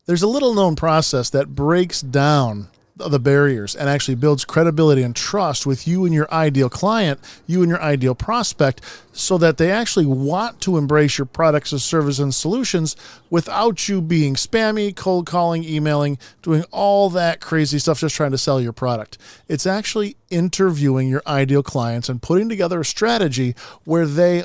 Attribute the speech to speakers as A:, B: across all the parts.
A: There's a little known process that breaks down the barriers and actually builds credibility and trust with you and your ideal client, you and your ideal prospect, so that they actually want to embrace your products and services and solutions without you being spammy, cold calling, emailing, doing all that crazy stuff just trying to sell your product. It's actually interviewing your ideal clients and putting together a strategy where they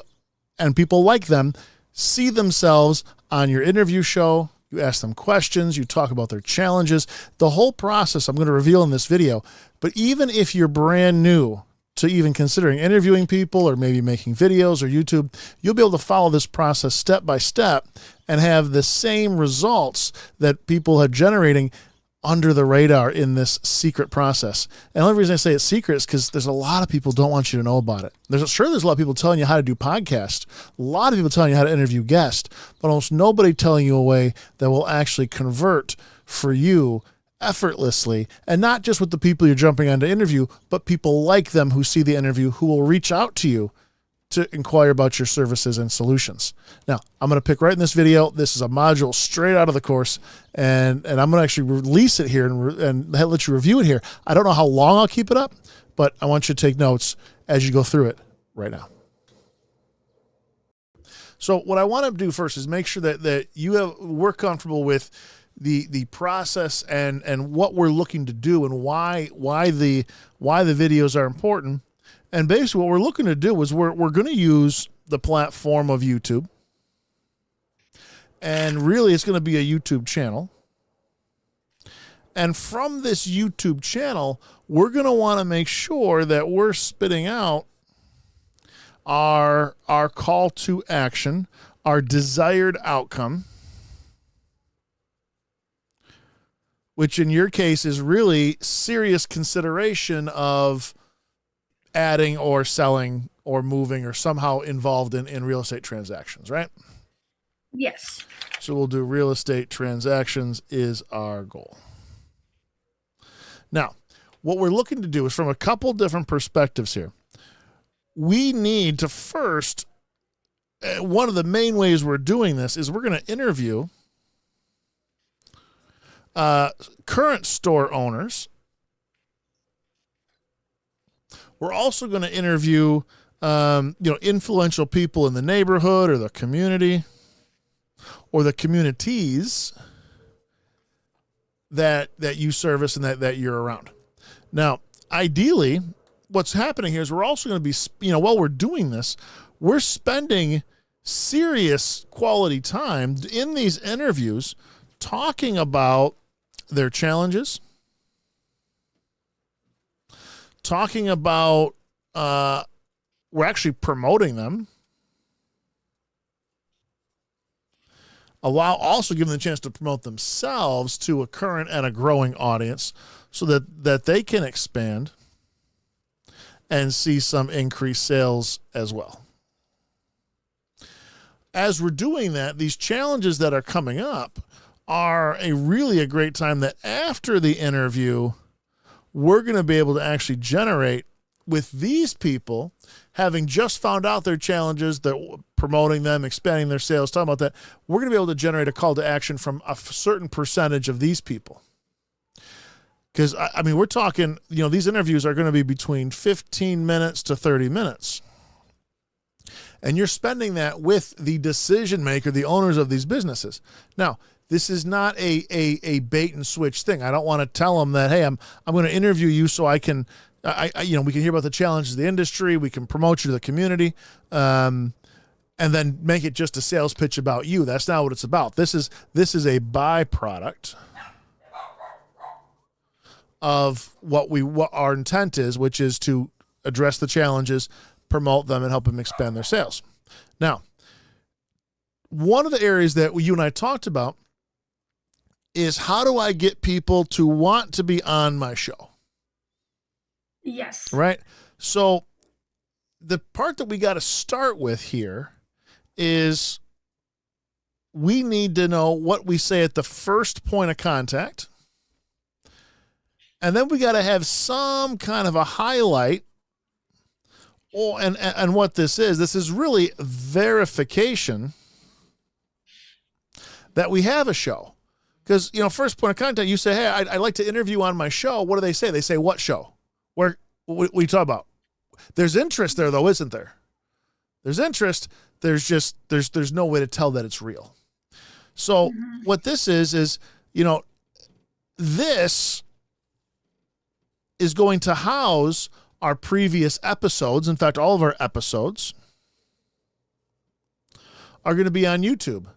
A: and people like them see themselves on your interview show. You ask them questions, you talk about their challenges, the whole process I'm going to reveal in this video. But even if you're brand new to even considering interviewing people or maybe making videos or YouTube, you'll be able to follow this process step by step and have the same results that people are generating under the radar in this secret process. And the only reason I say it's secret is because there's a lot of people don't want you to know about it. There's a lot of people telling you how to do podcasts, a lot of people telling you how to interview guests, but almost nobody telling you a way that will actually convert for you effortlessly, and not just with the people you're jumping on to interview, but people like them who see the interview who will reach out to you to inquire about your services and solutions. Now, I'm going to pick right in this video. This is a module straight out of the course, and I'm going to actually release it here and let you review it here. I don't know how long I'll keep it up, but I want you to take notes as you go through it right now. So what I want to do first is make sure that we're comfortable with the process and what we're looking to do and why the videos are important. And basically what we're looking to do is we're going to use the platform of YouTube. And really it's going to be a YouTube channel. And from this YouTube channel, we're going to want to make sure that we're spitting out our call to action, our desired outcome, which in your case is really serious consideration of adding or selling or moving or somehow involved in real estate transactions, right?
B: Yes.
A: So we'll do real estate transactions is our goal. Now, what we're looking to do is from a couple different perspectives here. We need to first, one of the main ways we're doing this is we're going to interview current store owners. We're also going to interview, influential people in the neighborhood or the community or the communities that you service and that you're around. Now, ideally, what's happening here is we're also going to be, while we're doing this, we're spending serious quality time in these interviews talking about their challenges, talking about, we're actually promoting them, also giving them the chance to promote themselves to a current and a growing audience so that they can expand and see some increased sales as well. As we're doing that, these challenges that are coming up are really a great time that after the interview, we're going to be able to actually generate with these people, having just found out their challenges, that promoting them, expanding their sales, talking about that, we're going to be able to generate a call to action from a certain percentage of these people. Because, I mean, we're talking, these interviews are going to be between 15 minutes to 30 minutes. And you're spending that with the decision maker, the owners of these businesses. Now, this is not a bait and switch thing. I don't want to tell them that, hey, I'm going to interview you so we can hear about the challenges of the industry. We can promote you to the community, and then make it just a sales pitch about you. That's not what it's about. This is a byproduct of what our intent is, which is to address the challenges, promote them, and help them expand their sales. Now, one of the areas that you and I talked about is how do I get people to want to be on my show?
B: Yes.
A: Right? So the part that we got to start with here is we need to know what we say at the first point of contact. And then we got to have some kind of a highlight. And what this is really verification that we have a show. Because, first point of contact, you say, hey, I'd like to interview on my show. What do they say? They say, what show? What you talk about? There's interest there, though, isn't there? There's interest. There's no way to tell that it's real. So what this is, this is going to house our previous episodes. In fact, all of our episodes are going to be on YouTube.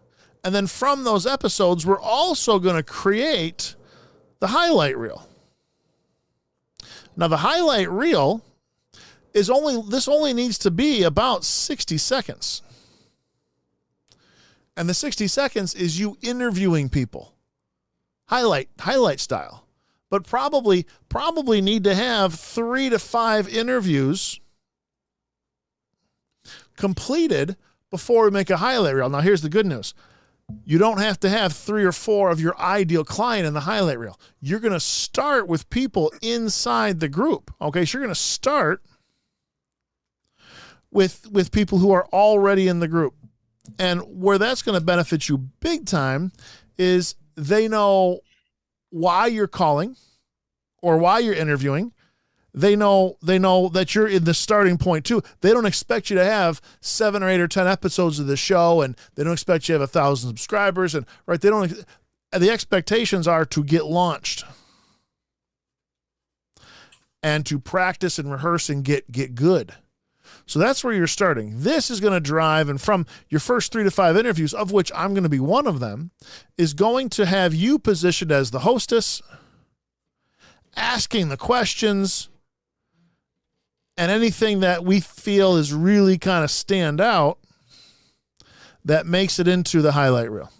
A: And then from those episodes, we're also going to create the highlight reel. Now, the highlight reel only needs to be about 60 seconds. And the 60 seconds is you interviewing people. Highlight style. But probably need to have 3 to 5 interviews completed before we make a highlight reel. Now, here's the good news. You don't have to have 3 or 4 of your ideal client in the highlight reel. You're going to start with people inside the group. Okay, so you're going to start with people who are already in the group. And where that's going to benefit you big time is they know why you're calling or why you're interviewing. They know that you're in the starting point too. They don't expect you to have 7 or 8 or 10 episodes of the show, and they don't expect you to have 1,000 subscribers. And right, the expectations are to get launched and to practice and rehearse and get good. So that's where you're starting. This is going to drive, and from your first 3 to 5 interviews, of which I'm going to be one of them, is going to have you positioned as the hostess, asking the questions, and anything that we feel is really kind of stand out that makes it into the highlight reel.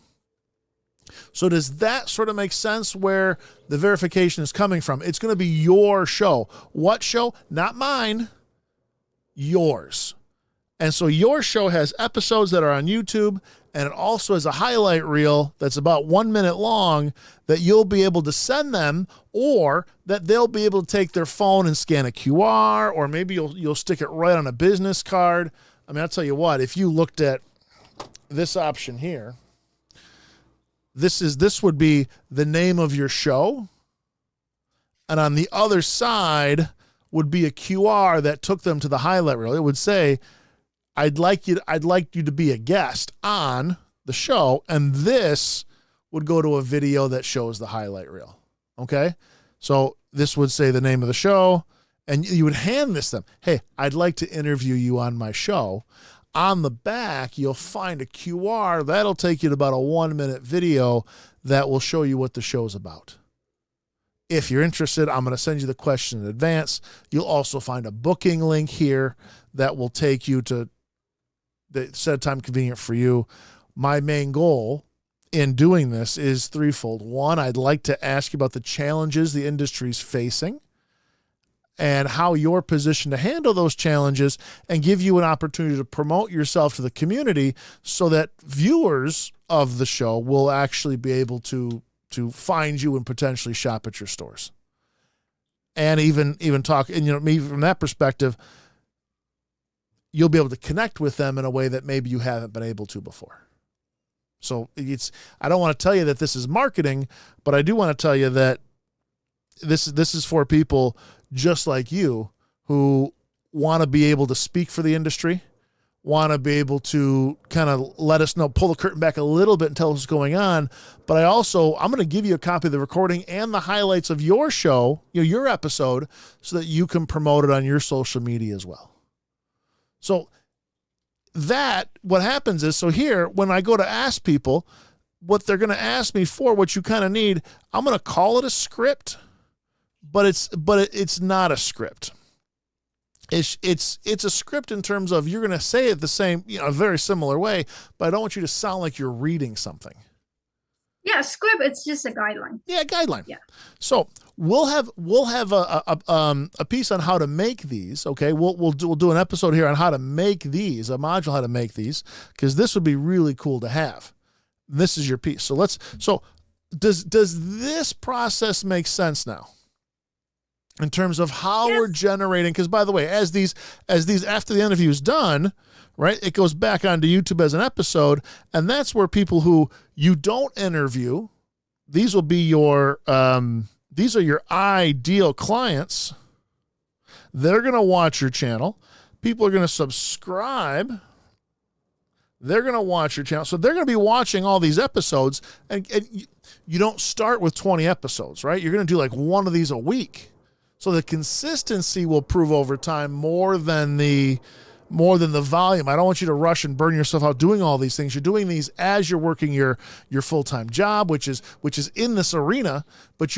A: So does that sort of make sense where the verification is coming from? It's going to be your show. What show? Not mine. Yours. And so your show has episodes that are on YouTube, and it also has a highlight reel that's about 1 minute long that you'll be able to send them, or that they'll be able to take their phone and scan a QR, or maybe you'll stick it right on a business card. I mean, I'll tell you what, if you looked at this option here, this would be the name of your show, and on the other side would be a QR that took them to the highlight reel. It would say, I'd like you to be a guest on the show, and this would go to a video that shows the highlight reel. Okay? So this would say the name of the show, and you would hand this them. Hey, I'd like to interview you on my show. On the back, you'll find a QR. That'll take you to about a 1 minute video that will show you what the show's about. If you're interested, I'm going to send you the question in advance. You'll also find a booking link here that will take you to the set time convenient for you. My main goal in doing this is threefold. One, I'd like to ask you about the challenges the industry's facing and how you're positioned to handle those challenges, and give you an opportunity to promote yourself to the community so that viewers of the show will actually be able to find you and potentially shop at your stores. And even talk, and maybe from that perspective, you'll be able to connect with them in a way that maybe you haven't been able to before. So I don't want to tell you that this is marketing, but I do want to tell you that this is for people just like you who want to be able to speak for the industry, want to be able to kind of let us know, pull the curtain back a little bit and tell us what's going on. But I'm going to give you a copy of the recording and the highlights of your show, your episode, so that you can promote it on your social media as well. So what happens is, so here, when I go to ask people what they're going to ask me for, what you kind of need, I'm going to call it a script, but it's not a script. It's a script in terms of you're going to say it the same, a very similar way, but I don't want you to sound like you're reading something.
B: Yeah, script. It's just a guideline.
A: Yeah, guideline.
B: Yeah.
A: So we'll have a piece on how to make these. Okay, we'll do an episode here on how to make these, a module how to make these, because this would be really cool to have. This is your piece. So does this process make sense now? In terms of how we're generating, because by the way, as these after the interview is done, right, it goes back onto YouTube as an episode, and that's where people who you don't interview these will be your these are your ideal clients. They're going to watch your channel. People are going to subscribe. They're going to watch your channel. So they're going to be watching all these episodes, and you don't start with 20 episodes, right? You're going to do like one of these a week. So the consistency will prove over time more than the volume. I don't want you to rush and burn yourself out doing all these things. You're doing these as you're working your full-time job, which is in this arena, but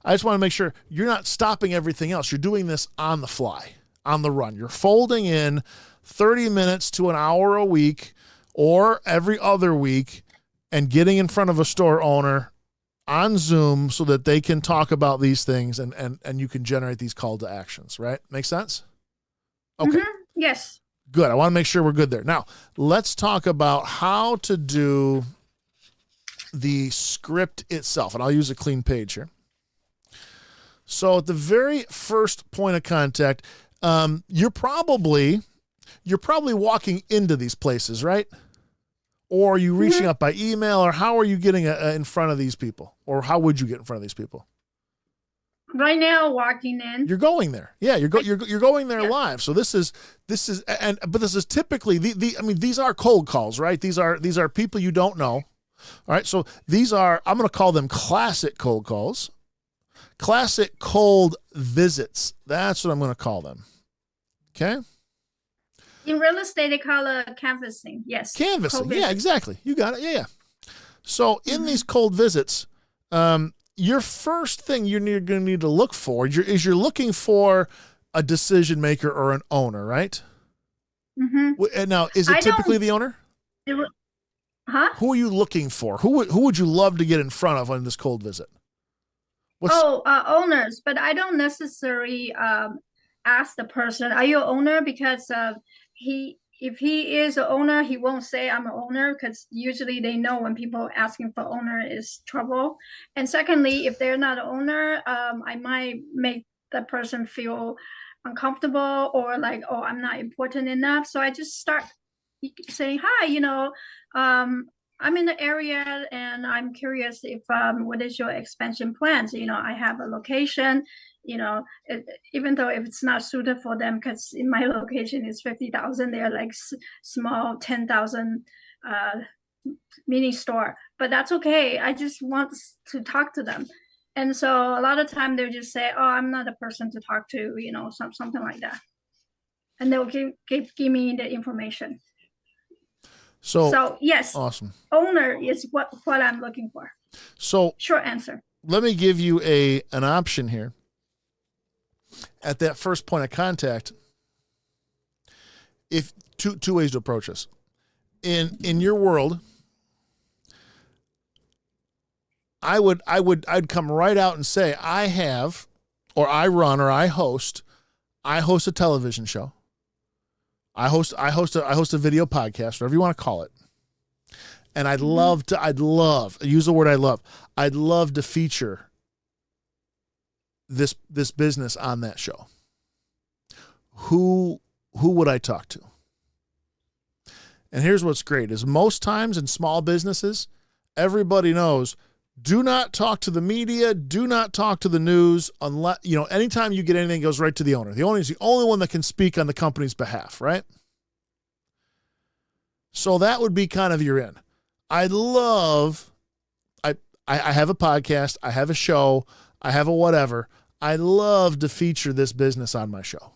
A: I just want to make sure you're not stopping everything else. You're doing this on the fly, on the run. You're folding in 30 minutes to an hour a week or every other week and getting in front of a store owner on Zoom so that they can talk about these things and you can generate these call to actions, right? Make sense? Okay.
B: Mm-hmm. Yes.
A: Good. I want to make sure we're good there. Now, let's talk about how to do the script itself. And I'll use a clean page here. So at the very first point of contact, you're probably walking into these places, right? Or are you reaching up by email, or how are you getting in front of these people? Or how would you get in front of these people?
B: Right now, walking in.
A: You're going there. Yeah, you're going there live. So this is but this is typically these are cold calls, right? These are people you don't know. All right. So these are, I'm going to call them classic cold calls. Classic cold visits. That's what I'm going to call them. Okay?
B: In real estate, they call it canvassing. Yes.
A: Canvassing. Yeah, exactly. You got it. Yeah. So in these cold visits, your first thing you're going to need to look for is you're looking for a decision maker or an owner, right?
B: Mm-hmm.
A: And now, is it typically the owner?
B: Huh?
A: Who are you looking for? Who would you love to get in front of on this cold visit?
B: Owners, but I don't necessarily ask the person, are you an owner? Because if he is an owner, he won't say I'm an owner, because usually they know when people asking for owner is trouble. And secondly, if they're not an owner, I might make the person feel uncomfortable or like, oh, I'm not important enough. So I just start saying, hi, I'm in the area and I'm curious if what is your expansion plans? I have a location, even though if it's not suited for them, because in my location is 50,000, they're like small 10,000 mini store, but that's okay. I just want to talk to them. And so a lot of time they'll just say, oh, I'm not a person to talk to, something like that. And they'll give me the information. So yes,
A: awesome.
B: Owner is what I'm looking for.
A: So
B: short answer.
A: Let me give you an option here. At that first point of contact, if two ways to approach this. In your world, I'd come right out and say I host a television show. I host a video podcast, whatever you want to call it. And I'd love use the word I'd love to feature this business on that show. Who would I talk to? And here's what's great is most times in small businesses, everybody knows, do not talk to the media, do not talk to the news unless, anytime you get anything, it goes right to the owner. The owner is the only one that can speak on the company's behalf, right? So that would be kind of your in. I have a podcast, I have a show, I have a whatever. I love to feature this business on my show.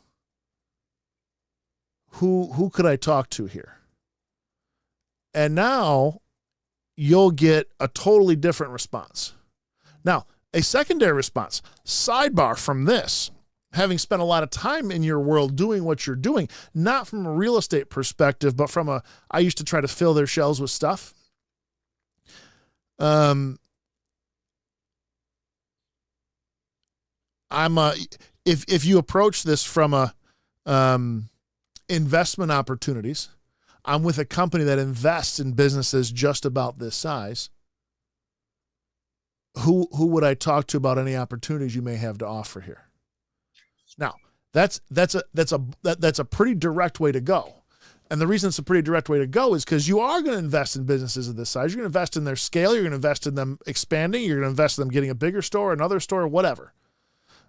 A: Who could I talk to here? And now you'll get a totally different response. Now, a secondary response, sidebar from this, having spent a lot of time in your world doing what you're doing, not from a real estate perspective, but I used to try to fill their shelves with stuff. If you approach this from investment opportunities, I'm with a company that invests in businesses just about this size. Who would I talk to about any opportunities you may have to offer here? Now, that's a pretty direct way to go. And the reason it's a pretty direct way to go is because you are going to invest in businesses of this size. You're going to invest in their scale. You're going to invest in them expanding. You're going to invest in them getting a bigger store, another store, whatever.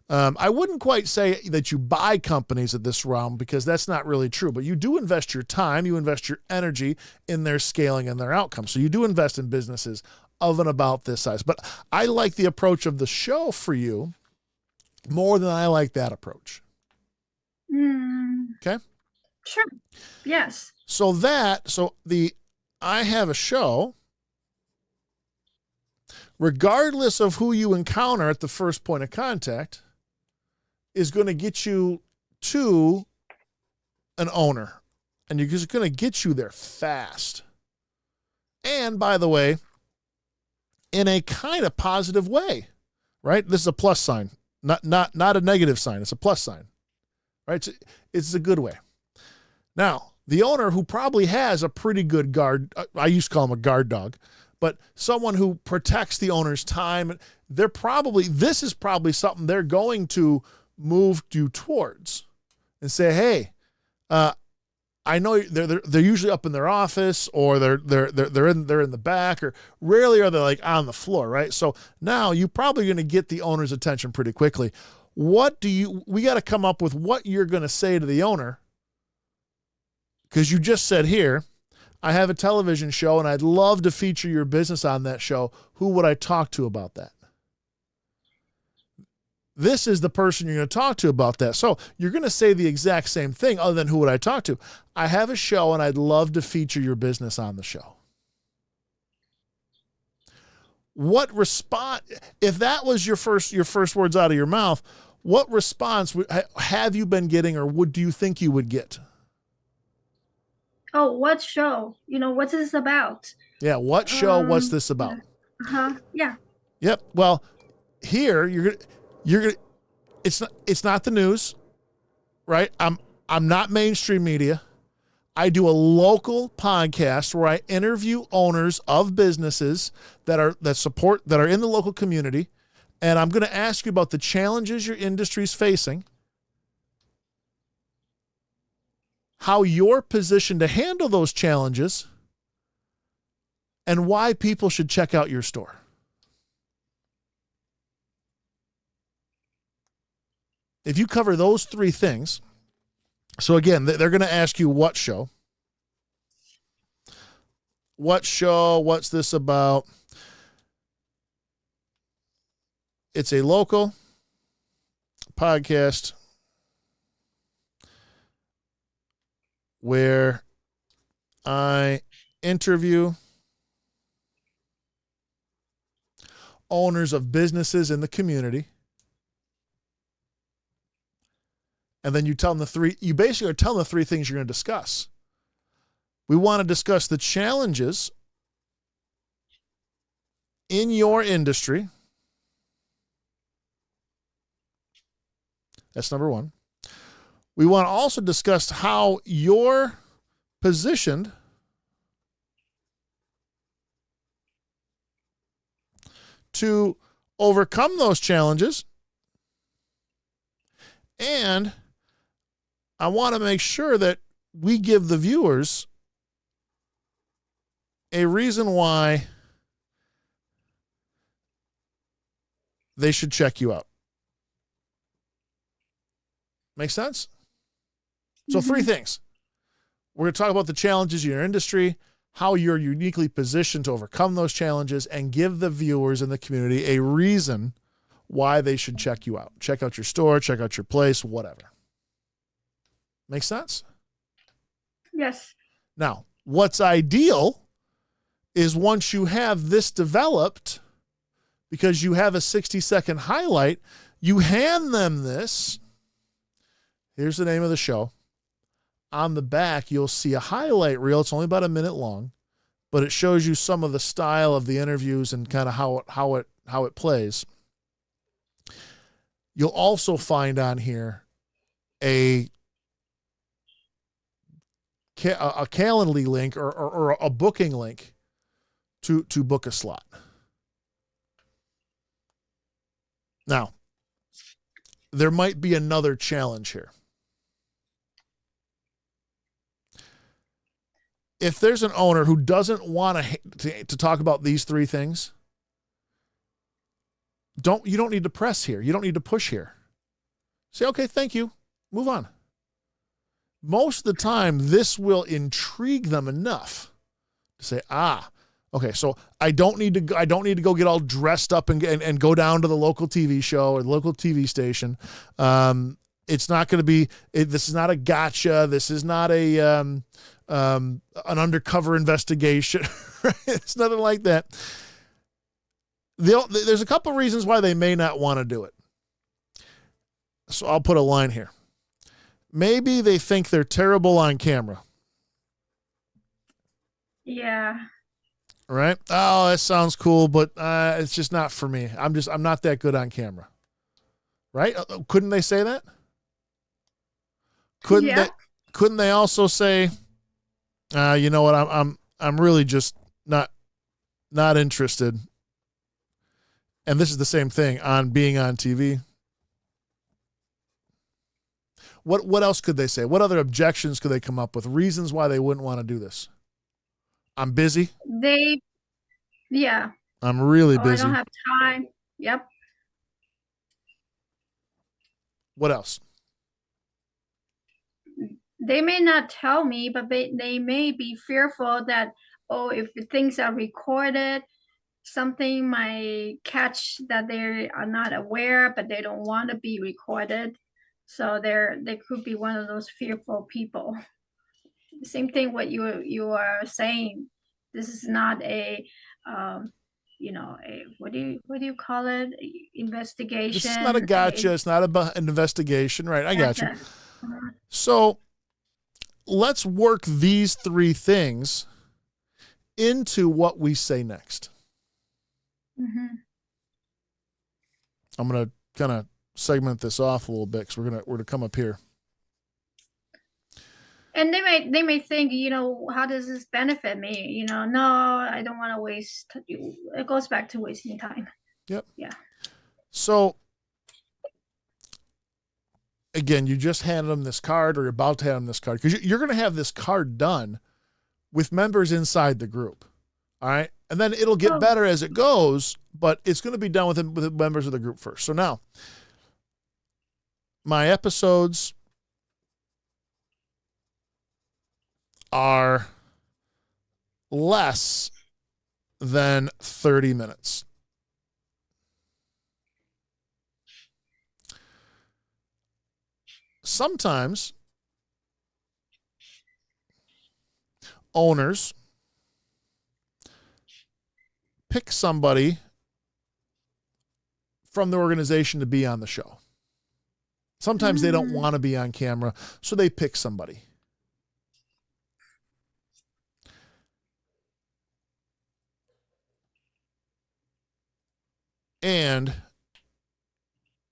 A: I wouldn't quite say that you buy companies at this realm because that's not really true, but you do invest your time, you invest your energy in their scaling and their outcomes. So you do invest in businesses of and about this size. But I like the approach of the show for you more than I like that approach. Okay?
B: Sure. Yes.
A: I have a show, regardless of who you encounter at the first point of contact, is going to get you to an owner, and it's going to get you there fast. And by the way, in a kind of positive way, right? This is a plus sign, not a negative sign. It's a plus sign, right? It's a good way. Now, the owner who probably has a pretty good guard, I used to call him a guard dog, but someone who protects the owner's time, this is probably something they're going to move you towards and say, hey, I know they're usually up in their office, or they're in the back, or rarely are they like on the floor, right? So now you're probably going to get the owner's attention pretty quickly. We got to come up with what you're going to say to the owner, because you just said here, I have a television show and I'd love to feature your business on that show. Who would I talk to about that? This is the person you're going to talk to about that. So you're going to say the exact same thing other than who would I talk to? I have a show and I'd love to feature your business on the show. What response, if that was your first words out of your mouth, what response have you been getting, or do you think you would get?
B: Oh, what show? What's this about?
A: Yeah, what show? What's this about?
B: Yeah.
A: Yep. Well, here you're gonna. It's not the news, right? I'm not mainstream media. I do a local podcast where I interview owners of businesses that are in the local community, and I'm going to ask you about the challenges your industry's facing, how you're positioned to handle those challenges, and why people should check out your store. If you cover those three things, so again, they're going to ask you what show, what's this about? It's a local podcast where I interview owners of businesses in the community. And then you basically are telling the three things you're going to discuss. We want to discuss the challenges in your industry. That's number one. We want to also discuss how you're positioned to overcome those challenges. And I want to make sure that we give the viewers a reason why they should check you out. Make sense? So three things. We're going to talk about the challenges in your industry, how you're uniquely positioned to overcome those challenges, and give the viewers in the community a reason why they should check you out. Check out your store, check out your place, whatever. Make sense?
B: Yes.
A: Now, what's ideal is once you have this developed, because you have a 60-second highlight, you hand them this. Here's the name of the show. On the back, you'll see a highlight reel. It's only about a minute long, but it shows you some of the style of the interviews and kind of how it plays. You'll also find on here a Calendly link or a booking link to book a slot. Now, there might be another challenge here. if there's an owner who doesn't want to talk about these three things, you don't need to press here. You don't need to push here. Say, okay, thank you. Move on. Most of the time, this will intrigue them enough to say, okay, so I don't need to go get all dressed up and go down to the local TV show or the local TV station. It's not going to be. This is not a gotcha. This is not an undercover investigation. It's nothing like that. There's a couple reasons why they may not want to do it. So I'll put a line here. Maybe they think they're terrible on camera.
B: Yeah.
A: Right? Oh, that sounds cool, but it's just not for me. I'm not that good on camera. Right? Couldn't they say that? Couldn't they also say, you know what, I'm really just not interested. And this is the same thing on being on TV. What else could they say? What other objections could they come up with? Reasons why they wouldn't want to do this? I'm busy.
B: Yeah.
A: I'm really busy.
B: I don't have time. Yep.
A: What else?
B: They may not tell me, but they may be fearful that, if things are recorded, something might catch that they are not aware, but they don't want to be recorded. So they could be one of those fearful people. Same thing what you are saying. This is not a what do you call it? Investigation.
A: This is not a gotcha. It's not an investigation, right? I got you.
B: Uh-huh.
A: So let's work these three things into what we say next.
B: Mm-hmm.
A: I'm going to kind of segment this off a little bit because we're gonna come up here.
B: And they may think, how does this benefit me? No, I don't want to waste. It goes back to wasting time.
A: Yep.
B: Yeah.
A: So again, you just handed them this card, or you're about to hand them this card, because you're going to have this card done with members inside the group. All right. And then it'll get better as it goes, but it's going to be done with members of the group first. So now, my episodes are less than 30 minutes. Sometimes owners pick somebody from the organization to be on the show. Sometimes they don't want to be on camera, so they pick somebody. And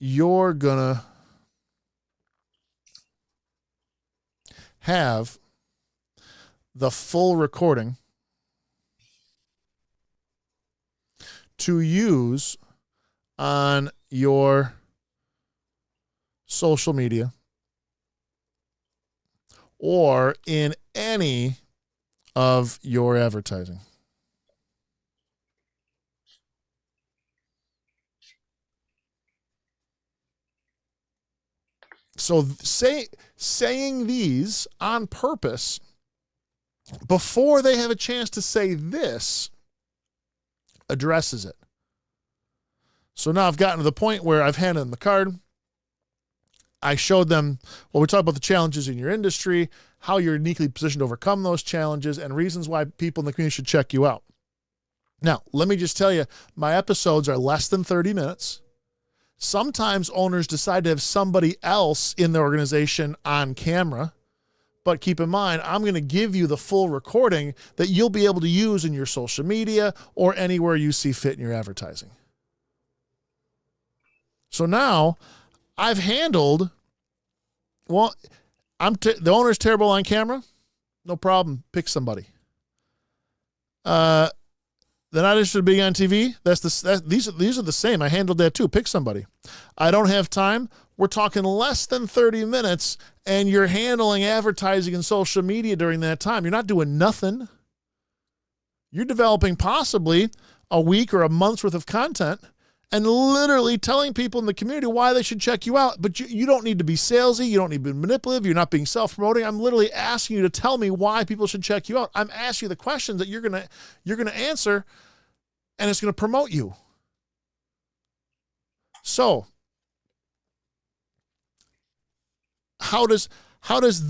A: you're going to have the full recording to use on your social media or in any of your advertising. So saying these on purpose before they have a chance to say this addresses it. So now I've gotten to the point where I've handed them the card. I showed them, we talked about the challenges in your industry, how you're uniquely positioned to overcome those challenges, and reasons why people in the community should check you out. Now, let me just tell you, my episodes are less than 30 minutes. Sometimes owners decide to have somebody else in the organization on camera, but keep in mind, I'm going to give you the full recording that you'll be able to use in your social media or anywhere you see fit in your advertising. So now I've handled, the owner's terrible on camera. No problem. Pick somebody. They're not interested in being on TV. These are the same. I handled that too. Pick somebody. I don't have time. We're talking less than 30 minutes, and you're handling advertising and social media during that time. You're not doing nothing. You're developing possibly a week or a month's worth of content and literally telling people in the community why they should check you out. But you don't need to be salesy. You don't need to be manipulative. You're not being self-promoting. I'm literally asking you to tell me why people should check you out. I'm asking you the questions that you're gonna answer, and it's going to promote you. So how does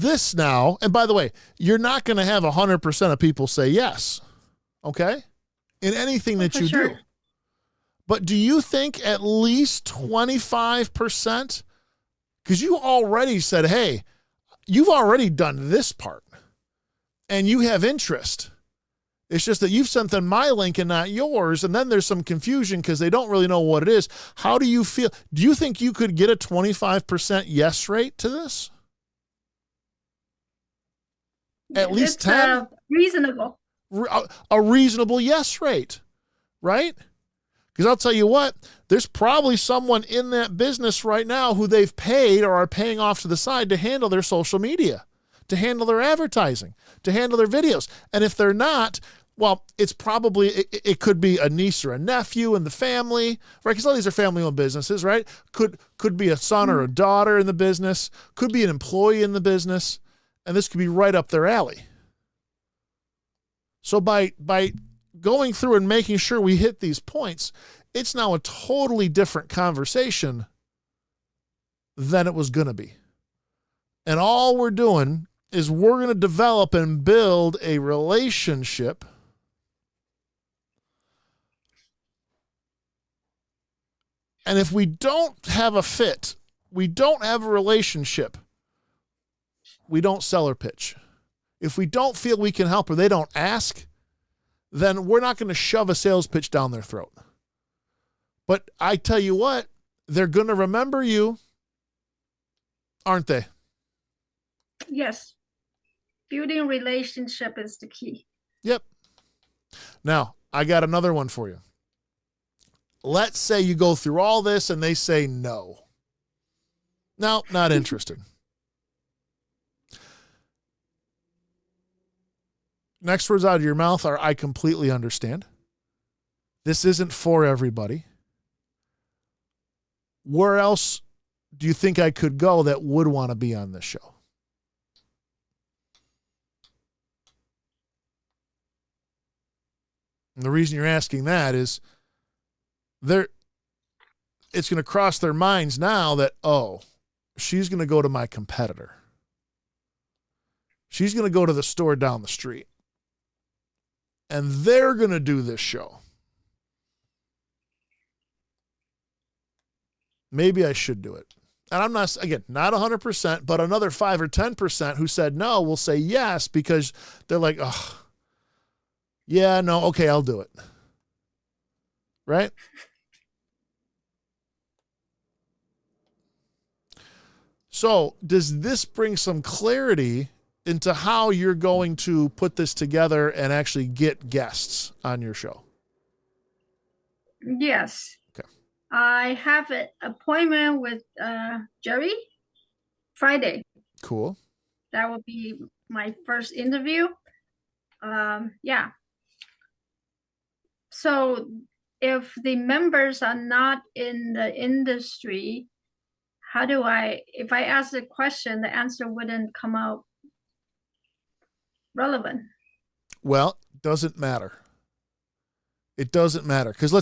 A: this now, and by the way, you're not going to have 100% of people say yes, okay, in anything that you do. But do you think at least 25%, because you already said, hey, you've already done this part and you have interest. It's just that you've sent them my link and not yours, and then there's some confusion because they don't really know what it is. How do you feel? Do you think you could get a 25% yes rate to this? At least 10?
B: Reasonable.
A: A reasonable yes rate, right? Because I'll tell you what, there's probably someone in that business right now who they've paid or are paying off to the side to handle their social media, to handle their advertising, to handle their videos. And if they're not, well, it's probably, it could be a niece or a nephew in the family, right? Because all these are family-owned businesses, right? Could be a son or a daughter in the business, could be an employee in the business, and this could be right up their alley. So by going through and making sure we hit these points, it's now a totally different conversation than it was going to be. And all we're doing is we're going to develop and build a relationship and if we don't have a fit, we don't have a relationship, we don't sell or pitch. If we don't feel we can help or they don't ask, then we're not going to shove a sales pitch down their throat. But I tell you what, they're going to remember you, aren't they?
B: Yes. Building relationship is the key.
A: Yep. Now, I got another one for you. Let's say you go through all this and they say no. No, not interested. Next words out of your mouth are, I completely understand. This isn't for everybody. Where else do you think I could go that would want to be on this show? And the reason you're asking that is it's going to cross their minds now that, oh, she's going to go to my competitor. She's going to go to the store down the street. And they're going to do this show. Maybe I should do it. And I'm not, again, not 100%, but another 5 or 10% who said no will say yes because they're like, oh, yeah, no, okay, I'll do it. Right? So does this bring some clarity into how you're going to put this together and actually get guests on your show?
B: Yes.
A: Okay.
B: I have an appointment with Jerry Friday.
A: Cool.
B: That will be my first interview. Yeah. So if the members are not in the industry, if I ask a question, the answer wouldn't come out relevant.
A: Well, doesn't matter. It doesn't matter because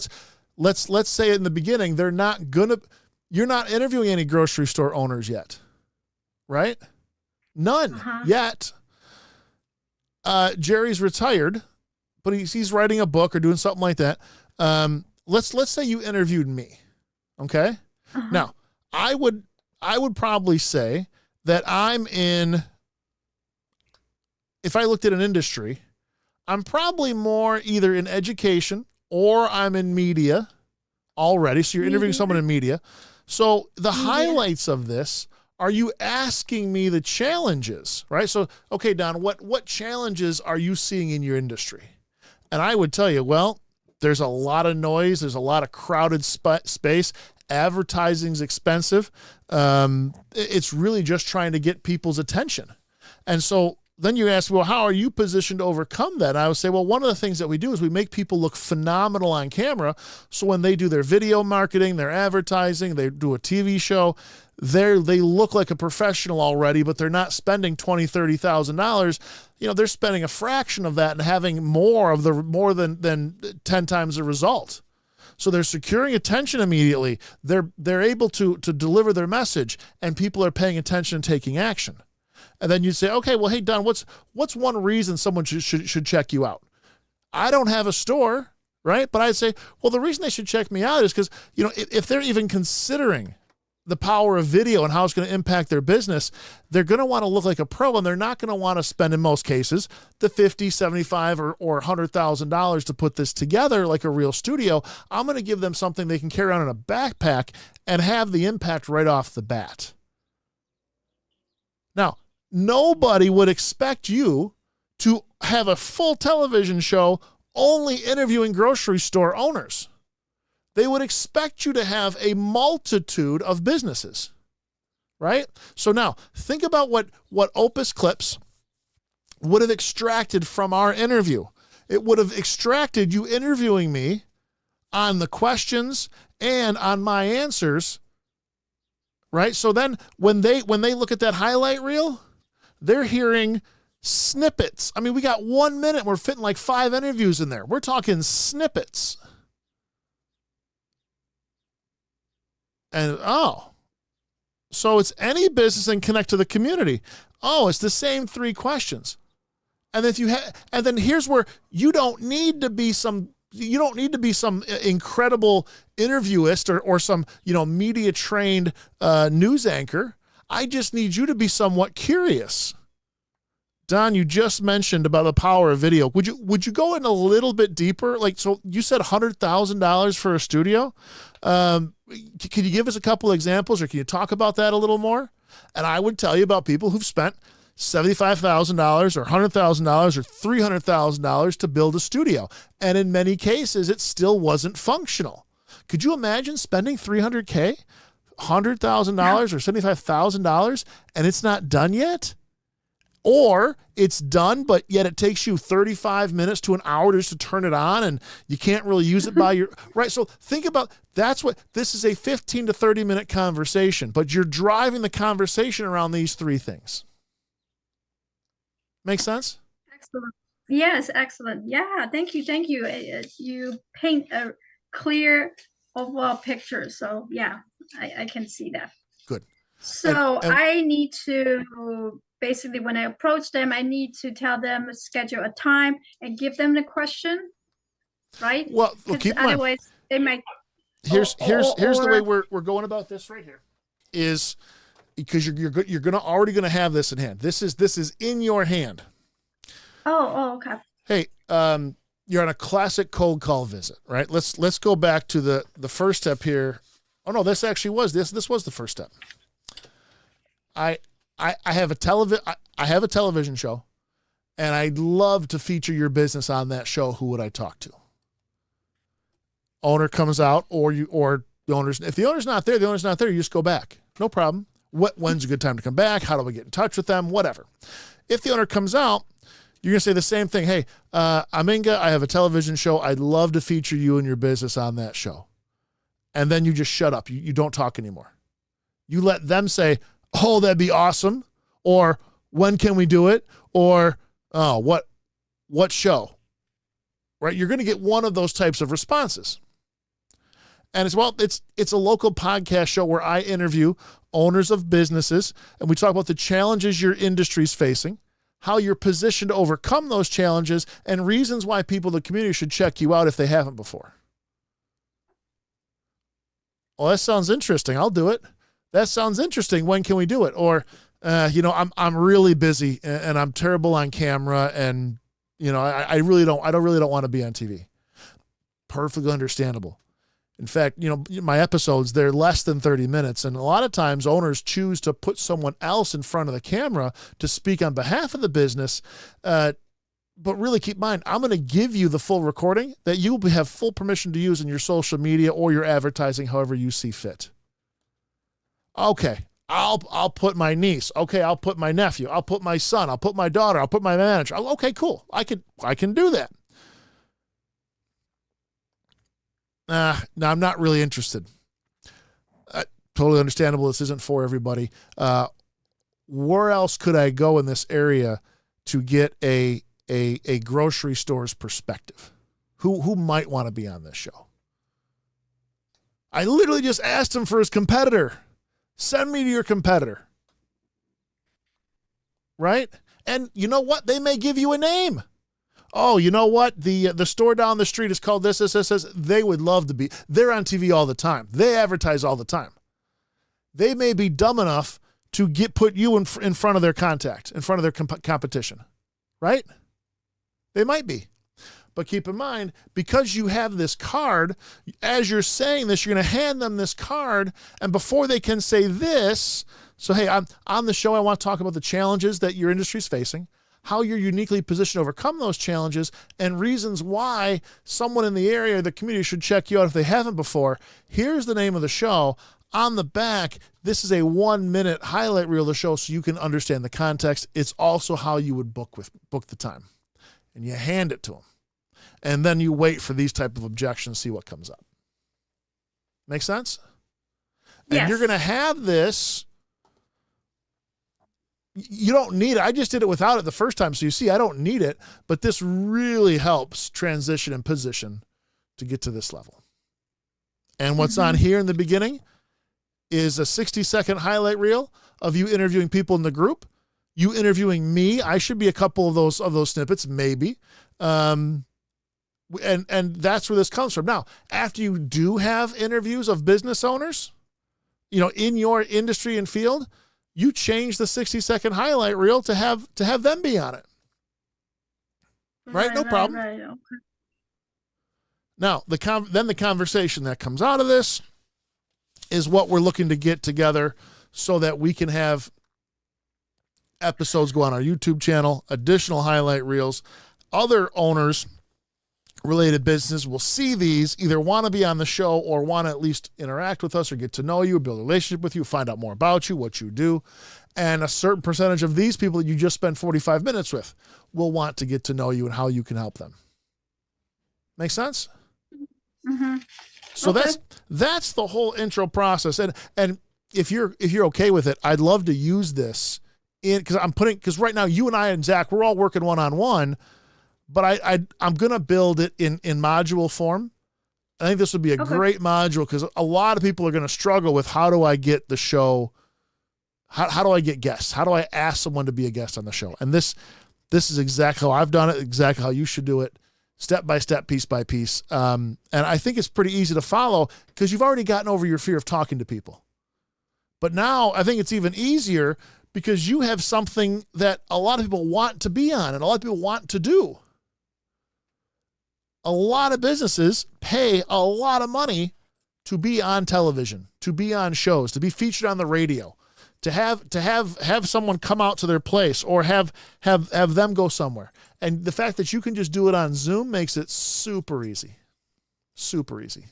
A: let's say in the beginning you're not interviewing any grocery store owners yet, right? None yet. Jerry's retired, but he's writing a book or doing something like that. Let's say you interviewed me, okay? Now I would probably say that if I looked at an industry, I'm probably more either in education or I'm in media already. So you're interviewing someone in media. So the highlights of this are you asking me the challenges, right? So, okay, Don, what challenges are you seeing in your industry? And I would tell you, well, there's a lot of noise. There's a lot of crowded space. Advertising's expensive. It's really just trying to get people's attention. And so then you ask, well, how are you positioned to overcome that? And I would say, well, one of the things that we do is we make people look phenomenal on camera. So when they do their video marketing, their advertising, they do a TV show, they look like a professional already, but they're not spending $20,000, $30,000. They're spending a fraction of that and having more than 10 times the result. So they're securing attention immediately. They're able to deliver their message, and people are paying attention and taking action. And then you say, okay, well, hey, Don, what's one reason someone should check you out? I don't have a store, right? But I'd say, well, the reason they should check me out is because, if they're even considering the power of video and how it's going to impact their business, they're going to want to look like a pro, and they're not going to want to spend, in most cases, the $50, $75, or $100,000 to put this together like a real studio. I'm going to give them something they can carry around in a backpack and have the impact right off the bat. Now, nobody would expect you to have a full television show only interviewing grocery store owners. They would expect you to have a multitude of businesses, right? So now think about what Opus Clips would have extracted from our interview. It would have extracted you interviewing me on the questions and on my answers, right? So then when they look at that highlight reel, they're hearing snippets. I mean, we got 1 minute. We're fitting like 5 interviews in there. We're talking snippets. And, so it's any business and connect to the community. It's the same 3 questions. And then here's where you don't need to be some incredible interviewist or some, media trained news anchor. I just need you to be somewhat curious. Don, you just mentioned about the power of video. Would you go in a little bit deeper? So you said $100,000 for a studio. Can you give us a couple examples, or can you talk about that a little more? And I would tell you about people who've spent $75,000 or $100,000 or $300,000 to build a studio. And in many cases, it still wasn't functional. Could you imagine spending $300K, $100,000 or $75,000 and it's not done yet? Or it's done, but yet it takes you 35 minutes to an hour just to turn it on, and you can't really use it by right. So think about, this is a 15 to 30 minute conversation, but you're driving the conversation around these 3 things. Make sense?
B: Excellent. Yes, excellent. Yeah, thank you. You paint a clear overall picture. So yeah, I can see that.
A: Good.
B: So I need to, basically, when I approach them, I need to tell them, schedule a time and give them the question, right?
A: Well, keep in mind,
B: otherwise they might.
A: Here's the way we're going about this right here, is because you're already gonna have this in hand. This is in your hand.
B: Oh, okay.
A: Hey, you're on a classic cold call visit, right? Let's go back to the first step here. Oh no, this actually was this was the first step. I have a television show, and I'd love to feature your business on that show. Who would I talk to? Owner comes out, or the owner's. If the owner's not there, you just go back. No problem. When's a good time to come back? How do I get in touch with them? Whatever. If the owner comes out, you're gonna say the same thing. Hey, I'm Inga. I have a television show. I'd love to feature you and your business on that show. And then you just shut up. You don't talk anymore. You let them say, oh, that'd be awesome. Or when can we do it? Or, oh, what show? Right? You're going to get one of those types of responses. And it's a local podcast show where I interview owners of businesses, and we talk about the challenges your industry's facing, how you're positioned to overcome those challenges, and reasons why people in the community should check you out if they haven't before. Well, that sounds interesting. I'll do it. That sounds interesting. When can we do it? Or, I'm really busy and I'm terrible on camera, and I really don't want to be on TV. Perfectly understandable. In fact, my episodes, they're less than 30 minutes. And a lot of times owners choose to put someone else in front of the camera to speak on behalf of the business, but really keep in mind, I'm going to give you the full recording that you will have full permission to use in your social media or your advertising, however you see fit. Okay, I'll put my niece. Okay, I'll put my nephew. I'll put my son. I'll put my daughter. I'll put my manager. Okay, cool. I can do that. No, I'm not really interested. Totally understandable. This isn't for everybody. Where else could I go in this area to get a grocery store's perspective? Who might want to be on this show? I literally just asked him for his competitor. Send me to your competitor. Right? And you know what? They may give you a name. Oh, you know what? The store down the street is called this. They would love to be. They're on TV all the time. They advertise all the time. They may be dumb enough to put you in front of their contact, in front of their competition. Right? They might be. But keep in mind, because you have this card, as you're saying this, you're going to hand them this card, and before they can say this, so hey, I'm on the show, I want to talk about the challenges that your industry is facing, how you're uniquely positioned to overcome those challenges, and reasons why someone in the area or the community should check you out if they haven't before. Here's the name of the show. On the back, this is a 1-minute highlight reel of the show so you can understand the context. It's also how you would book the time. And you hand it to them. And then you wait for these type of objections, see what comes up. Make sense?
B: Yes.
A: And you're going to have this. You don't need it. I just did it without it the first time. So you see, I don't need it, but this really helps transition and position to get to this level. And what's on here in the beginning is a 60-second highlight reel of you interviewing people in the group, you interviewing me. I should be a couple of those snippets, maybe. And that's where this comes from. Now, after you do have interviews of business owners, in your industry and field, you change the 60-second highlight reel to have them be on it. Right? No problem.
B: Right, okay.
A: Now, the conversation that comes out of this is what we're looking to get together so that we can have episodes go on our YouTube channel, additional highlight reels. Other owners, related business will see these, either want to be on the show or want to at least interact with us or get to know you, build a relationship with you, find out more about you, what you do. And a certain percentage of these people that you just spend 45 minutes with will want to get to know you and how you can help them. Make sense?
B: Mm-hmm.
A: So
B: Okay.
A: that's the whole intro process. And if you're okay with it, I'd love to use this because right now you and I and Zach, we're all working one-on-one, but I'm going to build it in module form. I think this would be a great module because a lot of people are going to struggle with how do I get the show, how do I get guests? How do I ask someone to be a guest on the show? And this is exactly how I've done it, exactly how you should do it, step by step, piece by piece. And I think it's pretty easy to follow because you've already gotten over your fear of talking to people. But now I think it's even easier because you have something that a lot of people want to be on and a lot of people want to do. A lot of businesses pay a lot of money to be on television, to be on shows, to be featured on the radio, to have someone come out to their place or have them go somewhere. And the fact that you can just do it on Zoom makes it super easy. Super easy.